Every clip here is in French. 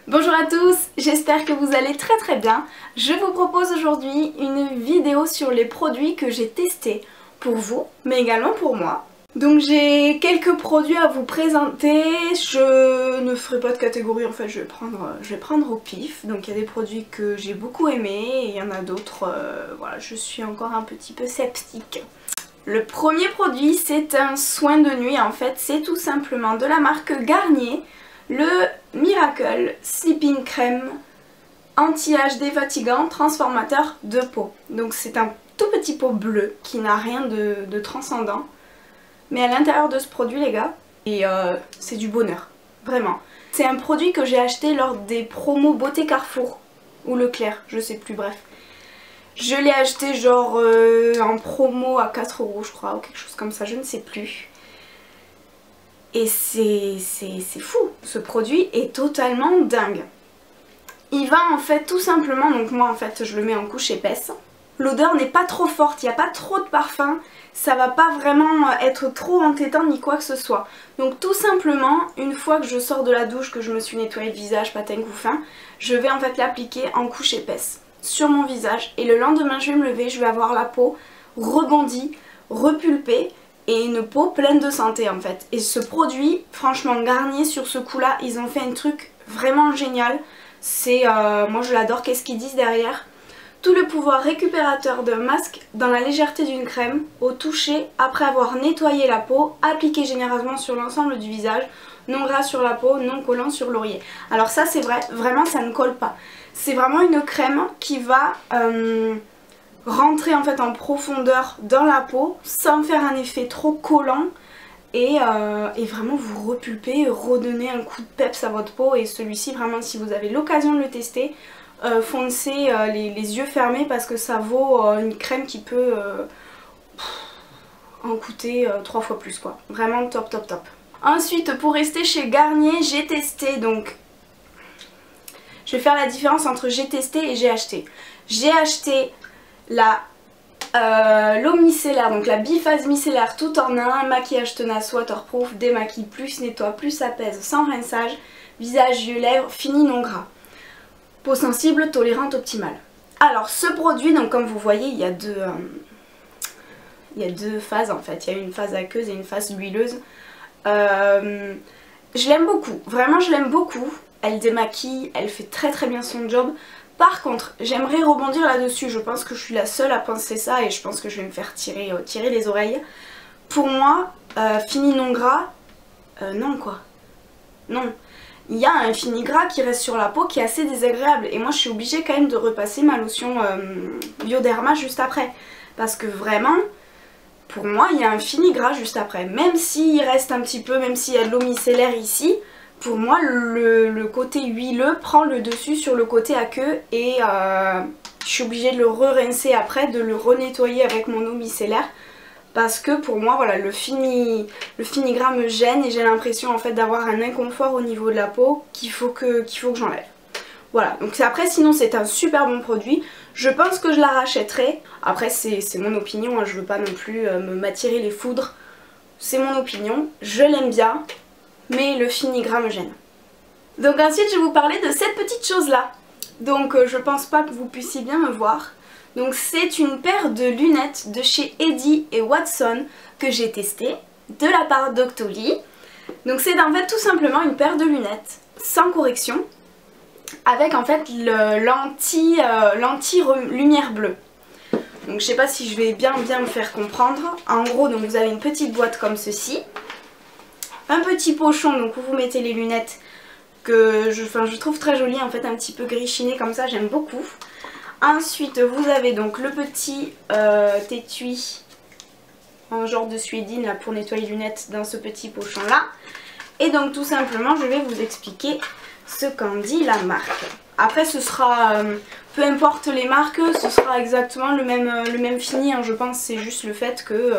Bonjour à tous, j'espère que vous allez très bien. Je vous propose aujourd'hui une vidéo sur les produits que j'ai testés pour vous, mais également pour moi. Donc j'ai quelques produits à vous présenter, je ne ferai pas de catégorie, en fait je vais prendre au pif. Donc il y a des produits que j'ai beaucoup aimés et il y en a d'autres, voilà, je suis encore un petit peu sceptique. Le premier produit c'est un soin de nuit, en fait c'est tout simplement de la marque Garnier. Le Miracle Sleeping Crème anti-âge défatigant transformateur de peau. Donc c'est un tout petit pot bleu qui n'a rien de transcendant. Mais à l'intérieur de ce produit les gars, et c'est du bonheur, vraiment. C'est un produit que j'ai acheté lors des promos Beauté Carrefour ou Leclerc, je sais plus, bref. Je l'ai acheté genre en promo à 4 € je crois, ou quelque chose comme ça, je ne sais plus. Et c'est fou, ce produit est totalement dingue. Il va en fait tout simplement, donc moi en fait je le mets en couche épaisse. L'odeur n'est pas trop forte, il n'y a pas trop de parfum, ça va pas vraiment être trop entêtant ni quoi que ce soit. Donc tout simplement, une fois que je sors de la douche, que je me suis nettoyé le visage, patin couffin, je vais en fait l'appliquer en couche épaisse sur mon visage. Et le lendemain je vais me lever, je vais avoir la peau rebondie, repulpée, et une peau pleine de santé en fait. Et ce produit, franchement Garnier sur ce coup là, ils ont fait un truc vraiment génial. C'est, moi je l'adore, qu'est-ce qu'ils disent derrière? Tout le pouvoir récupérateur d'un masque dans la légèreté d'une crème, au toucher après avoir nettoyé la peau, appliqué généreusement sur l'ensemble du visage, non gras sur la peau, non collant sur l'oreiller. Alors ça c'est vrai, vraiment ça ne colle pas. C'est vraiment une crème qui va rentrer en fait en profondeur dans la peau sans faire un effet trop collant et vraiment vous repulper, redonner un coup de peps à votre peau. Et celui-ci vraiment, si vous avez l'occasion de le tester, foncez les yeux fermés parce que ça vaut une crème qui peut en coûter 3 fois plus quoi. Vraiment top. Ensuite pour rester chez Garnier, j'ai testé, donc je vais faire la différence entre j'ai testé et j'ai acheté. J'ai acheté l'eau micellaire, donc la biphase micellaire tout en un, maquillage tenace waterproof, démaquille plus, nettoie plus, apaise sans rinçage, visage, yeux, lèvres, fini non gras. Peau sensible, tolérante, optimale. Alors ce produit, donc comme vous voyez, il y a deux phases en fait. Il y a une phase aqueuse et une phase huileuse. Je l'aime beaucoup, vraiment je l'aime beaucoup. Elle démaquille, elle fait très bien son job. Par contre, j'aimerais rebondir là-dessus, je pense que je suis la seule à penser ça et je pense que je vais me faire tirer les oreilles. Pour moi, fini non gras, non quoi. Non. Il y a un fini gras qui reste sur la peau qui est assez désagréable et moi je suis obligée quand même de repasser ma lotion Bioderma juste après. Parce que vraiment, pour moi, il y a un fini gras juste après. Même s'il reste un petit peu, même s'il y a de l'eau micellaire ici, pour moi le côté huileux prend le dessus sur le côté aqueux et je suis obligée de le re-rincer après, de le renettoyer avec mon eau micellaire parce que pour moi voilà, le fini gras me gêne et j'ai l'impression en fait d'avoir un inconfort au niveau de la peau qu'il faut que j'enlève. Voilà, donc après sinon c'est un super bon produit, je pense que je la rachèterai. Après c'est mon opinion, hein, je veux pas non plus m'attirer les foudres, c'est mon opinion, je l'aime bien. Mais le fini gras me gêne. Donc ensuite je vais vous parler de cette petite chose là. Donc je pense pas que vous puissiez bien me voir. Donc c'est une paire de lunettes de chez Eddy et Watson que j'ai testé de la part d'Octoly. Donc c'est en fait tout simplement une paire de lunettes sans correction avec en fait l'anti-lumière bleue. Donc je sais pas si je vais bien me faire comprendre. En gros donc vous avez une petite boîte comme ceci. Un petit pochon donc où vous mettez les lunettes que je trouve très joli en fait, un petit peu gris chiné comme ça, j'aime beaucoup. Ensuite vous avez donc le petit étui en genre de suédine là pour nettoyer les lunettes dans ce petit pochon là. Et donc tout simplement je vais vous expliquer ce qu'en dit la marque. Après ce sera, peu importe les marques, ce sera exactement le même fini, hein, je pense, c'est juste le fait que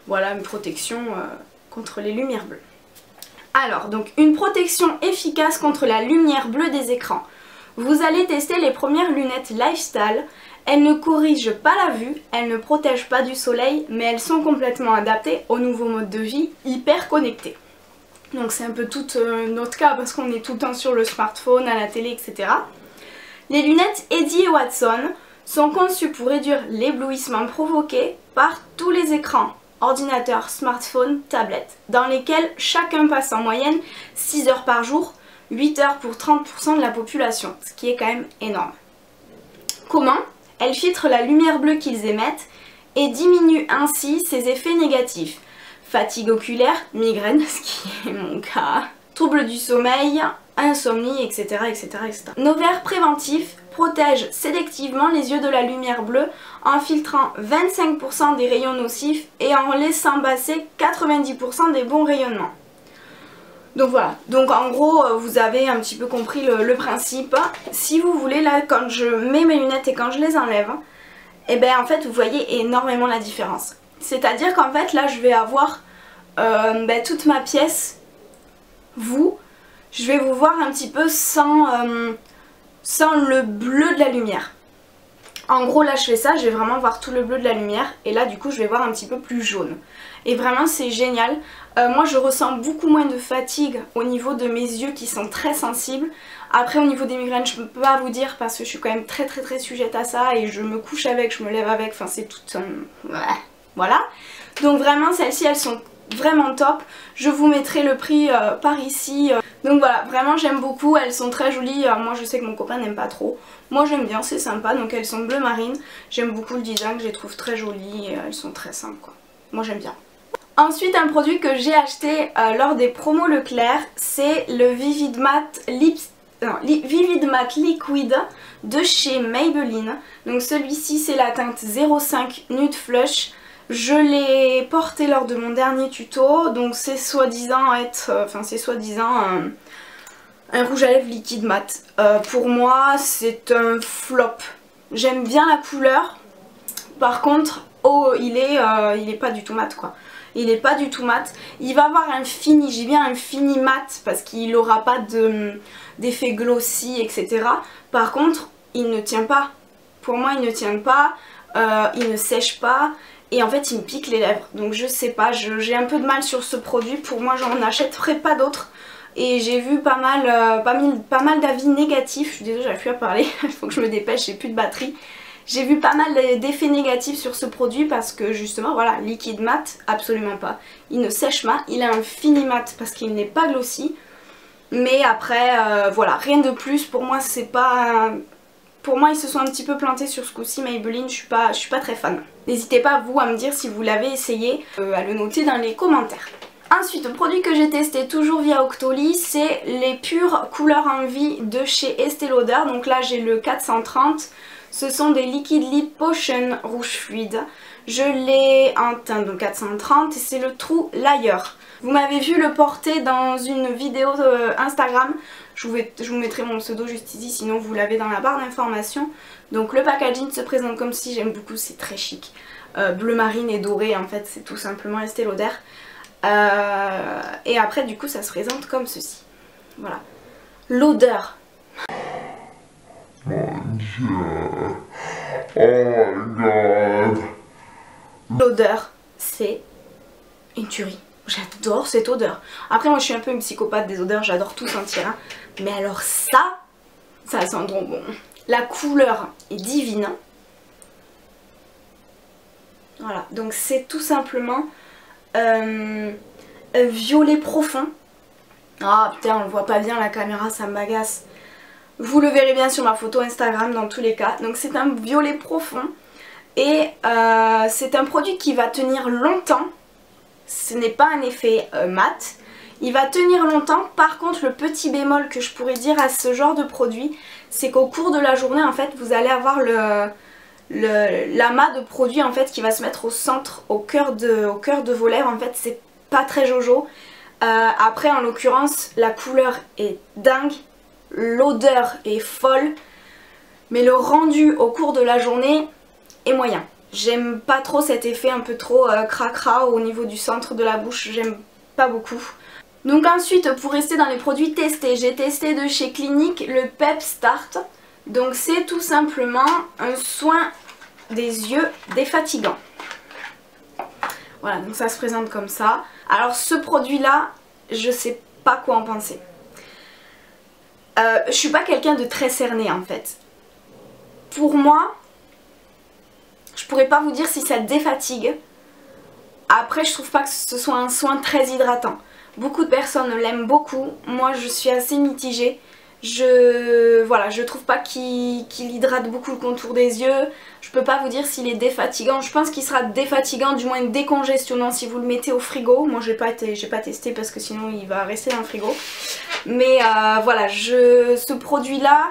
voilà, une protection contre les lumières bleues. Alors, donc une protection efficace contre la lumière bleue des écrans. Vous allez tester les premières lunettes Lifestyle. Elles ne corrigent pas la vue, elles ne protègent pas du soleil, mais elles sont complètement adaptées au nouveau mode de vie hyper connecté. Donc c'est un peu tout notre cas parce qu'on est tout le temps sur le smartphone, à la télé, etc. Les lunettes Eddy et Watson sont conçues pour réduire l'éblouissement provoqué par tous les écrans, ordinateurs, smartphones, tablettes, dans lesquels chacun passe en moyenne 6 heures par jour, 8 heures pour 30% de la population, ce qui est quand même énorme. Comment? Elles filtrent la lumière bleue qu'ils émettent et diminuent ainsi ses effets négatifs. Fatigue oculaire, migraine, ce qui est mon cas, troubles du sommeil, insomnie, etc., etc., etc. Nos verres préventifs protègent sélectivement les yeux de la lumière bleue en filtrant 25% des rayons nocifs et en laissant passer 90% des bons rayonnements. Donc voilà, donc en gros vous avez un petit peu compris le principe. Si vous voulez, là quand je mets mes lunettes et quand je les enlève, et ben en fait vous voyez énormément la différence. C'est-à-dire qu'en fait là je vais avoir toute ma pièce, je vais vous voir un petit peu sans le bleu de la lumière. En gros là je fais ça, je vais vraiment voir tout le bleu de la lumière et là du coup je vais voir un petit peu plus jaune. Et vraiment c'est génial. Moi je ressens beaucoup moins de fatigue au niveau de mes yeux qui sont très sensibles. Après au niveau des migraines je ne peux pas vous dire parce que je suis quand même très sujette à ça et je me couche avec, je me lève avec, enfin c'est tout voilà. Donc vraiment celles-ci elles sont vraiment top. Je vous mettrai le prix par ici. Donc voilà, vraiment j'aime beaucoup, elles sont très jolies. Moi je sais que mon copain n'aime pas trop. Moi j'aime bien, c'est sympa. Donc elles sont bleu marine. J'aime beaucoup le design, je les trouve très jolies et elles sont très simples quoi. Moi j'aime bien. Ensuite un produit que j'ai acheté lors des promos Leclerc, c'est le Vivid Matte Liquid de chez Maybelline. Donc celui-ci c'est la teinte 05 Nude Flush. Je l'ai porté lors de mon dernier tuto, donc c'est soi-disant un rouge à lèvres liquide mat. Pour moi c'est un flop. J'aime bien la couleur, par contre il est pas du tout mat quoi. Il est pas du tout mat. Il va avoir un fini, j'ai bien un fini mat parce qu'il n'aura pas d'effet glossy etc. Par contre il ne tient pas. Pour moi il ne tient pas, il ne sèche pas. Et en fait il me pique les lèvres, donc je sais pas, j'ai un peu de mal sur ce produit. Pour moi j'en achèterai pas d'autres. Et j'ai vu pas mal d'avis négatifs. Je suis désolée, j'arrive plus à parler, il faut que je me dépêche, j'ai plus de batterie. J'ai vu pas mal d'effets négatifs sur ce produit parce que justement voilà, liquide mat, absolument pas. Il ne sèche pas, il a un fini mat parce qu'il n'est pas glossy. Mais après voilà, rien de plus, pour moi c'est pas... Pour moi ils se sont un petit peu plantés sur ce coup-ci Maybelline, je suis pas très fan. N'hésitez pas vous à me dire si vous l'avez essayé, à le noter dans les commentaires. Ensuite, le produit que j'ai testé toujours via Octoly, c'est les pures couleurs en vie de chez Estée Lauder. Donc là j'ai le 430, ce sont des Liquid Lip Potion rouge fluide. Je l'ai en teinte donc 430 et c'est le True Layer. Vous m'avez vu le porter dans une vidéo Instagram. Je vous mettrai mon pseudo juste ici, sinon vous l'avez dans la barre d'informations. Donc le packaging se présente comme si, j'aime beaucoup, c'est très chic. Bleu marine et doré en fait, c'est tout simplement Estée Lauder. Et après du coup ça se présente comme ceci. Voilà. L'odeur. Mon Dieu. Oh my god. L'odeur, c'est une tuerie. J'adore cette odeur. Après moi je suis un peu une psychopathe des odeurs, j'adore tout sentir. Hein. Mais alors ça sent trop bon. La couleur est divine. Voilà, donc c'est tout simplement un violet profond. Ah putain on le voit pas bien la caméra, ça m'agace. Vous le verrez bien sur ma photo Instagram dans tous les cas. Donc c'est un violet profond. Et c'est un produit qui va tenir longtemps. Ce n'est pas un effet mat. Il va tenir longtemps. Par contre le petit bémol que je pourrais dire à ce genre de produit, c'est qu'au cours de la journée en fait vous allez avoir l'amas de produit en fait qui va se mettre au centre, au cœur de vos lèvres. En fait c'est pas très jojo. Après en l'occurrence la couleur est dingue, l'odeur est folle, mais le rendu au cours de la journée est moyen. J'aime pas trop cet effet un peu trop cracra au niveau du centre de la bouche, j'aime pas beaucoup. Donc ensuite pour rester dans les produits testés, j'ai testé de chez Clinique le Pep Start. Donc c'est tout simplement un soin des yeux défatigant. Voilà, donc ça se présente comme ça. Alors ce produit là, je sais pas quoi en penser. Je suis pas quelqu'un de très cerné en fait. Pour moi, je pourrais pas vous dire si ça défatigue. Après, je trouve pas que ce soit un soin très hydratant. Beaucoup de personnes l'aiment beaucoup. Moi, je suis assez mitigée. Voilà, je trouve pas qu'il hydrate beaucoup le contour des yeux. Je peux pas vous dire s'il est défatigant. Je pense qu'il sera défatigant, du moins décongestionnant si vous le mettez au frigo. Moi, j'ai pas testé parce que sinon il va rester dans le frigo. Mais voilà, ce produit-là,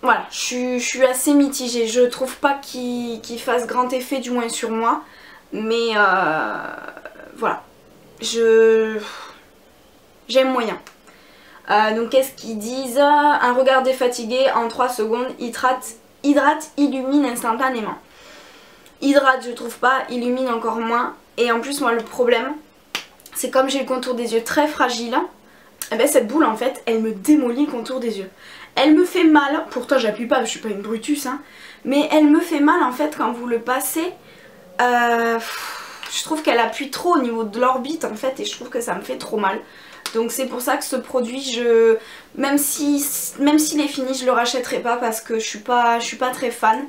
voilà, je suis assez mitigée. Je trouve pas qu'il fasse grand effet, du moins sur moi. Mais voilà, j'aime moyen. Donc qu'est-ce qu'ils disent? Un regard défatigué en 3 secondes, hydrate, illumine instantanément. Hydrate je trouve pas, illumine encore moins. Et en plus moi le problème, c'est comme j'ai le contour des yeux très fragile, et ben cette boule en fait elle me démolit le contour des yeux. Elle me fait mal, pourtant j'appuie pas, je suis pas une Brutus hein, mais elle me fait mal en fait quand vous le passez. Je trouve qu'elle appuie trop au niveau de l'orbite en fait et je trouve que ça me fait trop mal. Donc c'est pour ça que ce produit, même s'il est fini, je le rachèterai pas parce que je suis pas très fan.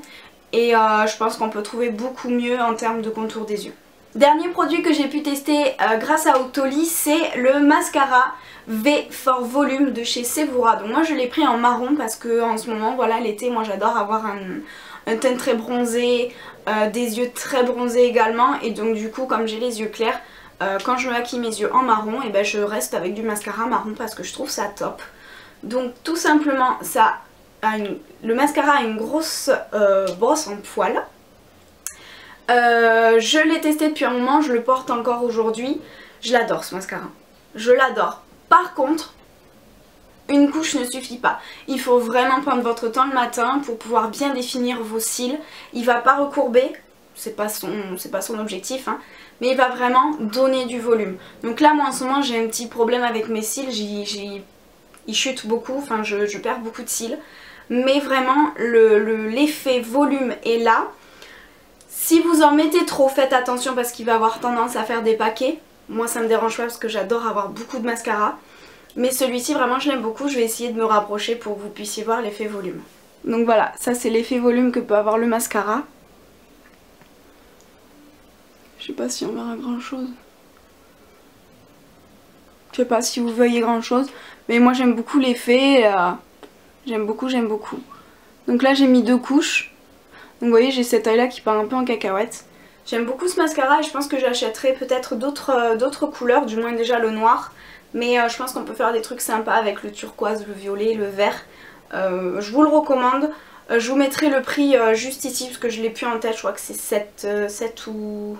Et je pense qu'on peut trouver beaucoup mieux en termes de contour des yeux. Dernier produit que j'ai pu tester grâce à Octoly, c'est le mascara V for Volume de chez Sephora. Donc moi je l'ai pris en marron parce que en ce moment, voilà, l'été, moi j'adore avoir un teint très bronzé, des yeux très bronzés également. Et donc du coup, comme j'ai les yeux clairs, quand je me maquille mes yeux en marron, et ben je reste avec du mascara marron parce que je trouve ça top. Donc tout simplement, le mascara a une grosse brosse en poils. Je l'ai testé depuis un moment, je le porte encore aujourd'hui. Je l'adore ce mascara, je l'adore. Par contre, une couche ne suffit pas. Il faut vraiment prendre votre temps le matin pour pouvoir bien définir vos cils. Il va pas recourber, c'est pas son objectif, hein, mais il va vraiment donner du volume. Donc là moi en ce moment j'ai un petit problème avec mes cils, ils chutent beaucoup, enfin je perds beaucoup de cils. Mais vraiment l'effet volume est là. Si vous en mettez trop, faites attention parce qu'il va avoir tendance à faire des paquets. Moi ça me dérange pas parce que j'adore avoir beaucoup de mascara. Mais celui-ci vraiment je l'aime beaucoup, je vais essayer de me rapprocher pour que vous puissiez voir l'effet volume. Donc voilà, ça c'est l'effet volume que peut avoir le mascara. Je sais pas si on verra grand chose. Je sais pas si vous voyez grand chose. Mais moi j'aime beaucoup l'effet. J'aime beaucoup. Donc là j'ai mis 2 couches. Donc vous voyez j'ai cet œil là qui part un peu en cacahuète. J'aime beaucoup ce mascara et je pense que j'achèterai peut-être d'autres couleurs. Du moins déjà le noir. Mais je pense qu'on peut faire des trucs sympas avec le turquoise, le violet, le vert. Je vous le recommande. Je vous mettrai le prix juste ici parce que je l'ai plus en tête. Je crois que c'est 7 ou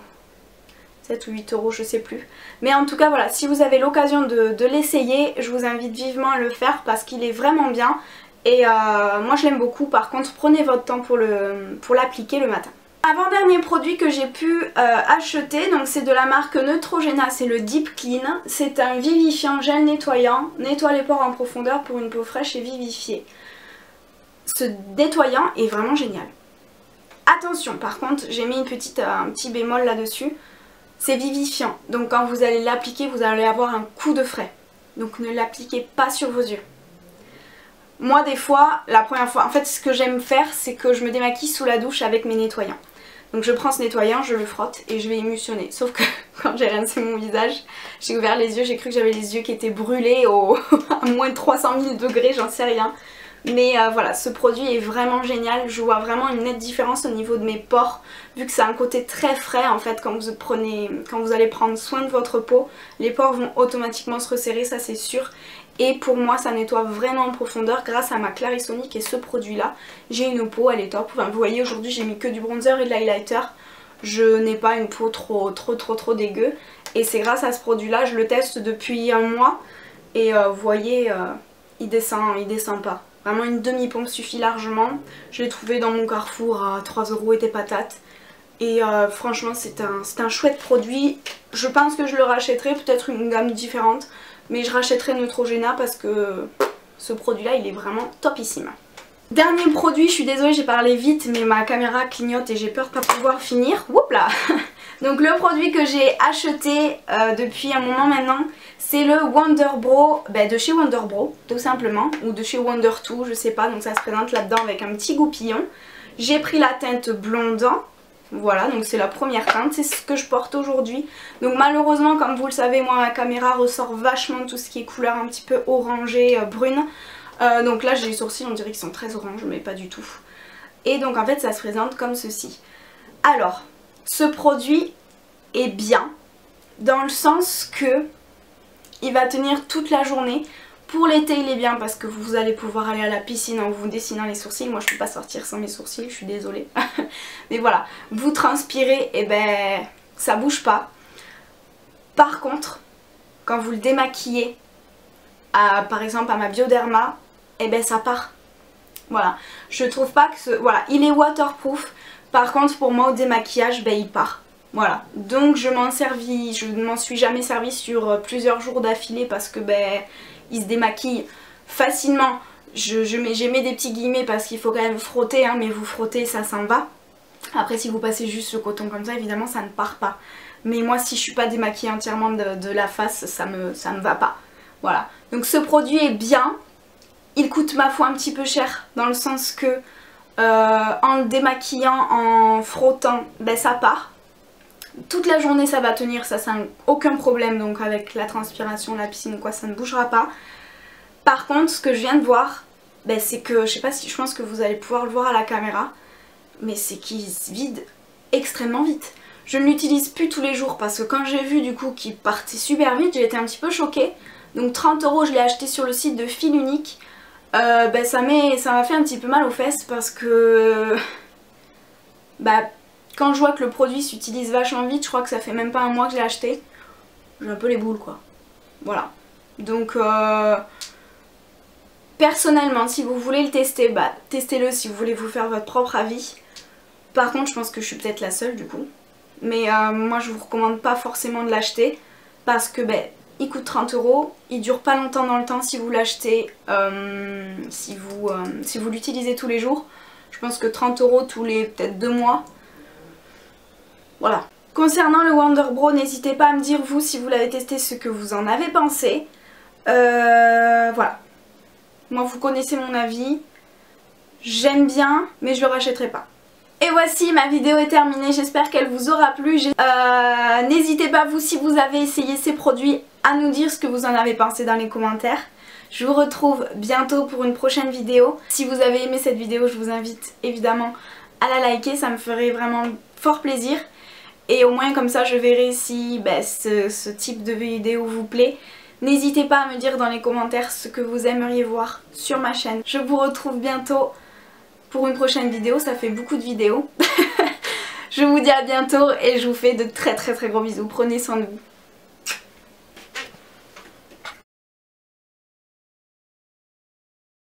8 euros, je sais plus. Mais en tout cas voilà, si vous avez l'occasion de l'essayer, je vous invite vivement à le faire parce qu'il est vraiment bien. Et moi je l'aime beaucoup. Par contre prenez votre temps pour l'appliquer le matin. Avant-dernier produit que j'ai pu acheter, donc c'est de la marque Neutrogena, c'est le Deep Clean. C'est un vivifiant gel nettoyant, nettoie les pores en profondeur pour une peau fraîche et vivifiée. Ce nettoyant est vraiment génial. Attention, par contre, j'ai mis un petit bémol là-dessus. C'est vivifiant, donc quand vous allez l'appliquer, vous allez avoir un coup de frais. Donc ne l'appliquez pas sur vos yeux. Moi des fois, la première fois, en fait ce que j'aime faire, c'est que je me démaquille sous la douche avec mes nettoyants. Donc je prends ce nettoyant, je le frotte et je vais émulsionner. Sauf que quand j'ai rincé mon visage, j'ai ouvert les yeux, j'ai cru que j'avais les yeux qui étaient brûlés à moins de 300 000 degrés, j'en sais rien. Mais voilà, ce produit est vraiment génial, je vois vraiment une nette différence au niveau de mes pores, vu que ça a un côté très frais en fait quand vous allez prendre soin de votre peau, les pores vont automatiquement se resserrer, ça c'est sûr. Et pour moi ça nettoie vraiment en profondeur grâce à ma Clarisonic et ce produit là. J'ai une peau, elle est top, enfin, vous voyez aujourd'hui j'ai mis que du bronzer et de l'highlighter. Je n'ai pas une peau trop dégueu. Et c'est grâce à ce produit là, je le teste depuis un mois. Et vous voyez, il descend pas. Vraiment une demi-pompe suffit largement. Je l'ai trouvé dans mon Carrefour à 3 € et des patates. Et franchement c'est un chouette produit. Je pense que je le rachèterai, peut-être une gamme différente. Mais je rachèterai Neutrogena parce que ce produit là il est vraiment topissime. Dernier produit, je suis désolée, j'ai parlé vite mais ma caméra clignote et j'ai peur de pas pouvoir finir. Oups là. Donc le produit que j'ai acheté depuis un moment maintenant, c'est le Wonder Bro, de chez Wonder Bro tout simplement, ou de chez Wonder 2, je sais pas, donc ça se présente là-dedans avec un petit goupillon. J'ai pris la teinte blondant, voilà, donc c'est la première teinte, c'est ce que je porte aujourd'hui. Donc malheureusement, comme vous le savez, moi ma caméra ressort vachement tout ce qui est couleur un petit peu orangée, brune. Donc là j'ai les sourcils, on dirait qu'ils sont très orange, mais pas du tout. Et donc en fait ça se présente comme ceci. Alors, ce produit est bien, dans le sens que il va tenir toute la journée. Pour l'été il est bien parce que vous allez pouvoir aller à la piscine en vous dessinant les sourcils. Moi je peux pas sortir sans mes sourcils, je suis désolée. Mais voilà, vous transpirez et ben ça bouge pas. Par contre, quand vous le démaquillez, par exemple à ma Bioderma, et ben ça part. Voilà, je trouve pas que voilà, il est waterproof. Par contre pour moi au démaquillage, ben il part. Voilà, donc je ne m'en suis jamais servi sur plusieurs jours d'affilée parce que ben il se démaquille facilement. J'ai mis des petits guillemets parce qu'il faut quand même frotter, hein, mais vous frottez, ça s'en va. Après si vous passez juste le coton comme ça, évidemment ça ne part pas. Mais moi si je suis pas démaquillée entièrement de la face, ça me va pas. Voilà, donc ce produit est bien. Il coûte ma foi un petit peu cher dans le sens que en le démaquillant, en frottant, ben ça part. Toute la journée ça va tenir, ça aucun problème, donc avec la transpiration, la piscine ou quoi, ça ne bougera pas. Par contre ce que je viens de voir, ben, c'est que, je sais pas si, je pense que vous allez pouvoir le voir à la caméra, mais c'est qu'il se vide extrêmement vite. Je ne l'utilise plus tous les jours parce que quand j'ai vu du coup qu'il partait super vite, j'ai été un petit peu choquée. Donc 30 €, je l'ai acheté sur le site de Fil Unique. Ben, ça m'a fait un petit peu mal aux fesses parce que quand je vois que le produit s'utilise vachement vite, je crois que ça fait même pas un mois que je l'ai acheté, j'ai un peu les boules quoi. Voilà. Donc personnellement si vous voulez le tester, testez-le si vous voulez vous faire votre propre avis. Par contre je pense que je suis peut-être la seule du coup. Mais moi je vous recommande pas forcément de l'acheter parce que il coûte 30 €, il dure pas longtemps dans le temps si vous l'achetez, si vous l'utilisez tous les jours. Je pense que 30 € tous les peut-être 2 mois. Voilà. Concernant le Wonder Bro, n'hésitez pas à me dire vous si vous l'avez testé ce que vous en avez pensé. Voilà. Moi vous connaissez mon avis. J'aime bien mais je le rachèterai pas. Et voici, ma vidéo est terminée, j'espère qu'elle vous aura plu. N'hésitez pas vous si vous avez essayé ces produits à nous dire ce que vous en avez pensé dans les commentaires. Je vous retrouve bientôt pour une prochaine vidéo. Si vous avez aimé cette vidéo, je vous invite évidemment à la liker, ça me ferait vraiment fort plaisir. Et au moins comme ça je verrai si ce type de vidéo vous plaît. N'hésitez pas à me dire dans les commentaires ce que vous aimeriez voir sur ma chaîne. Je vous retrouve bientôt pour une prochaine vidéo, ça fait beaucoup de vidéos. Je vous dis à bientôt et je vous fais de très gros bisous. Prenez soin de vous.